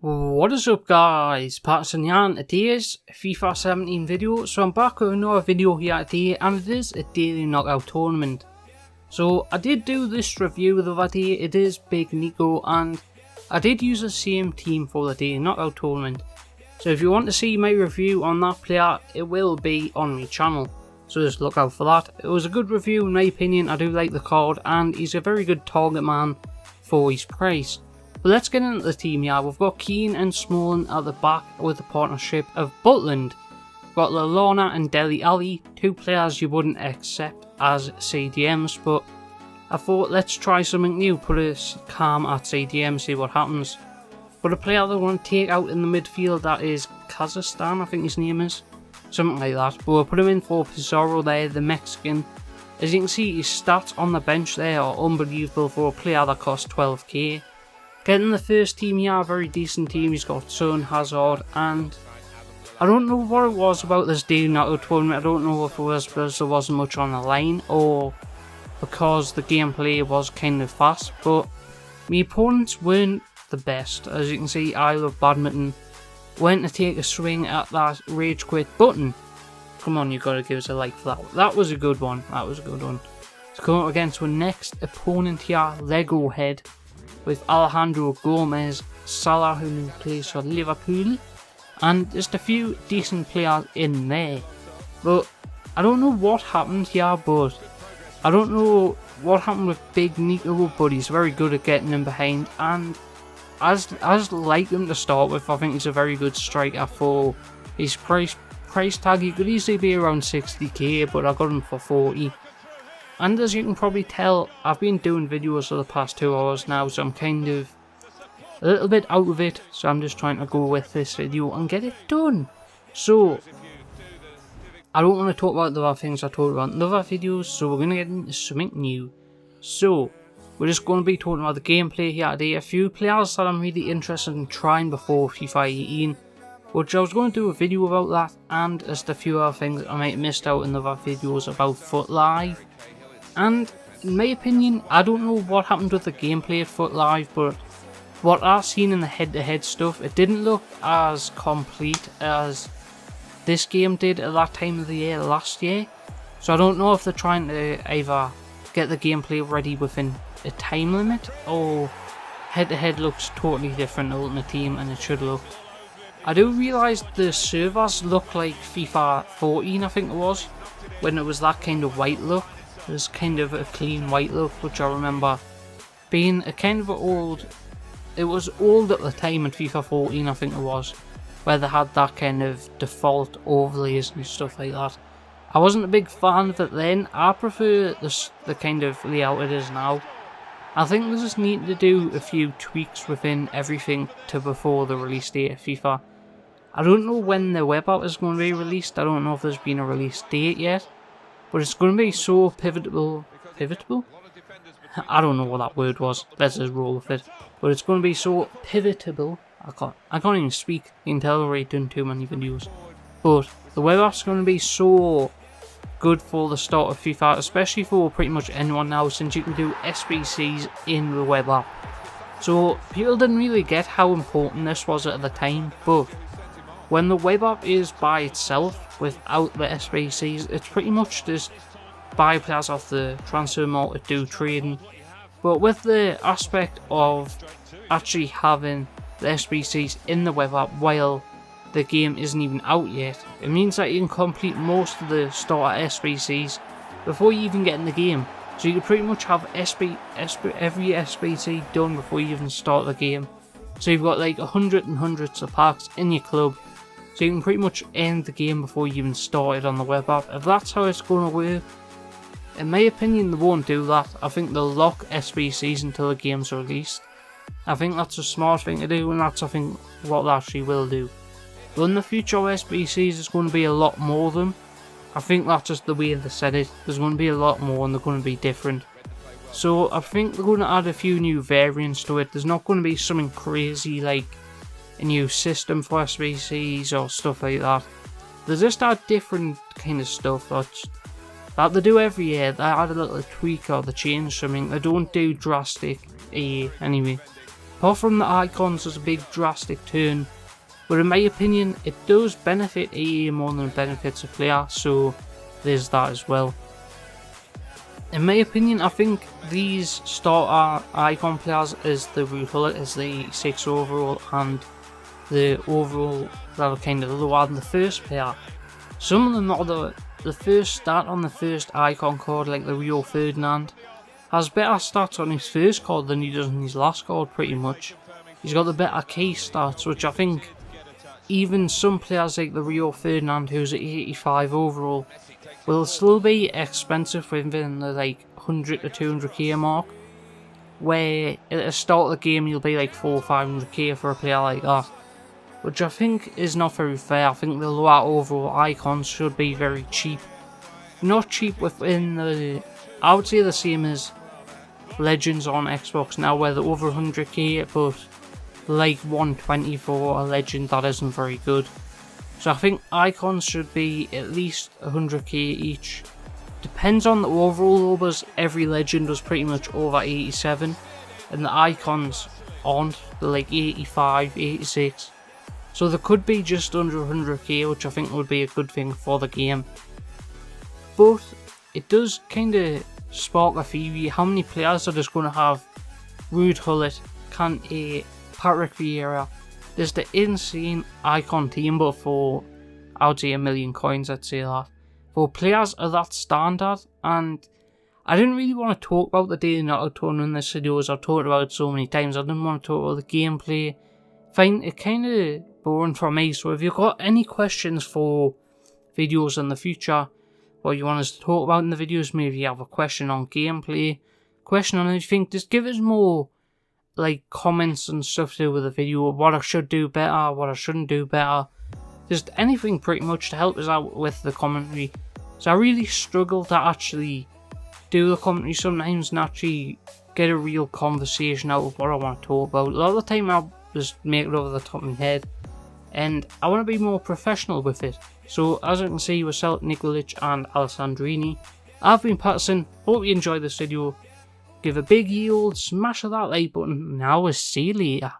What is up guys, Patterson here, and today's FIFA 17 video. So I'm back with another video here today, and it is a daily knockout tournament. So I did do this review the other day, it is Big Nico, and I did use the same team for the daily knockout tournament. So if you want to see my review on that player, it will be on my channel. So just look out for that. It was a good review in my opinion, I do like the card, and he's a very good target man for his price. But let's get into the team here. We've got Keane and Smalling at the back with the partnership of Butland. We've got Lallana and Dele Alli, two players you wouldn't accept as CDMs, but I thought let's try something new, put a Calm at CDM, see what happens. But a player that I want to take out in the midfield, that is Kazakhstan, I think his name is. Something like that. But we'll put him in for Pizarro there, the Mexican. As you can see, his stats on the bench there are unbelievable for a player that costs 12k. Getting the first team here, a very decent team. He's got Son, Hazard, and I don't know what it was about this daily knockout tournament. I don't know if it was because there wasn't much on the line or because the gameplay was kind of fast, but my opponents weren't the best. As you can see, I love badminton. Went to take a swing at that rage quit button. Come on, you gotta give us a like for that. That was a good one. That was a good one. To come up against our next opponent here, Lego Head, with Alejandro Gomez, Salah who plays for Liverpool, and just a few decent players in there. But I don't know what happened here, but I don't know what happened with Big Nico, but he's very good at getting him behind, and as like him to start with, I think he's a very good striker for his price tag. He could easily be around 60k, but I got him for 40. And as you can probably tell, I've been doing videos for the past 2 hours now, so I'm kind of a little bit out of it, so I'm just trying to go with this video and get it done. So, I don't want to talk about the other things I talked about in the other videos, so we're going to get into something new. So, we're just going to be talking about the gameplay here today, a few players that I'm really interested in trying before FIFA 18, which I was going to do a video about that, and just a few other things I might have missed out in the other videos about FUT Live. And in my opinion, I don't know what happened with the gameplay at FUT Live, but what I've seen in the head-to-head stuff, it didn't look as complete as this game did at that time of the year last year. So I don't know if they're trying to either get the gameplay ready within a time limit, or head-to-head looks totally different to Ultimate Team, and it should look. I do realise the servers look like FIFA 14, I think it was, when it was that kind of white look. It was kind of a clean white look, which I remember being a kind of old. It was old at the time in FIFA 14, I think it was, where they had that kind of default overlays and stuff like that. I wasn't a big fan of it then. I prefer the kind of layout it is now. I think they just need to do a few tweaks within everything to before the release date of FIFA. I don't know when the web app is going to be released. I don't know if there's been a release date yet. But it's going to be so pivotable? I don't know what that word was. Let's just roll with it. But it's going to be so pivotable. I can't even speak. You can tell I've already done too many videos. But the web app's going to be so good for the start of FIFA, especially for pretty much anyone now, since you can do SBCs in the web app. So people didn't really get how important this was at the time, but when the web app is by itself, without the SBCs, it's pretty much just buy players off the transfer market, do trading. But with the aspect of actually having the SBCs in the web app while the game isn't even out yet, it means that you can complete most of the starter SBCs before you even get in the game. So you can pretty much have every SBC done before you even start the game. So you've got like hundreds and hundreds of packs in your club. So you can pretty much end the game before you even started on the web app. If that's how it's going to work, in my opinion they won't do that. I think they'll lock SBCs until the game's released. I think that's a smart thing to do, and that's I think what they actually will do. But in the future SBCs there's going to be a lot more of them. I think that's just the way they said it. There's going to be a lot more and they're going to be different. So I think they're going to add a few new variants to it. There's not going to be something crazy like a new system for SBCs or stuff like that. They just add different kind of stuff that they do every year. They add a little tweak or they change something. They don't do drastic anyway. Apart from the icons, there's a big drastic turn, but in my opinion it does benefit EA more than it benefits a player, so there's that as well. In my opinion, I think these starter icon players is the root hullet, is the 86 overall, and the overall that are kind of lower than the first player. Some of them are the first stat on the first icon card, like the Rio Ferdinand, has better stats on his first card than he does on his last card pretty much. He's got the better case stats, which I think even some players like the Rio Ferdinand, who's at 85 overall, will still be expensive within the like 100 to 200k mark, where at the start of the game you'll be like 400 or 500k for a player like that, which I think is not very fair. I think the lower overall icons should be very cheap. Not cheap within the, I would say the same as Legends on Xbox now, where they're over 100k, but like 120 for a Legend that isn't very good. So I think icons should be at least 100k each. Depends on the overall numbers, every Legend was pretty much over 87, and the icons aren't, they're like 85, 86. So they could be just under 100k, which I think would be a good thing for the game. But it does kind of spark a theory, how many players are just going to have Ruud Gullit, Kante, Patrick Vieira. There's the insane icon team, but for, I would say, 1 million coins, I'd say that. For players of that standard, and I didn't really want to talk about the daily knockout tournament in this video, as I've talked about it so many times. I didn't want to talk about the gameplay. I find it kind of boring for me, so if you've got any questions for videos in the future, what you want us to talk about in the videos, maybe you have a question on gameplay, question on anything, just give us more like comments and stuff to do with the video, what I should do better, what I shouldn't do better, just anything pretty much to help us out with the commentary. So I really struggle to actually do the commentary sometimes and actually get a real conversation out of what I want to talk about. A lot of the time I'll just make it over the top of my head, and I want to be more professional with it. So as you can see, with Celtic Nikolic and Alessandrini, I've been Patterson. Hope you enjoyed this video. Give a big yield, smash that like button, and I will see you later.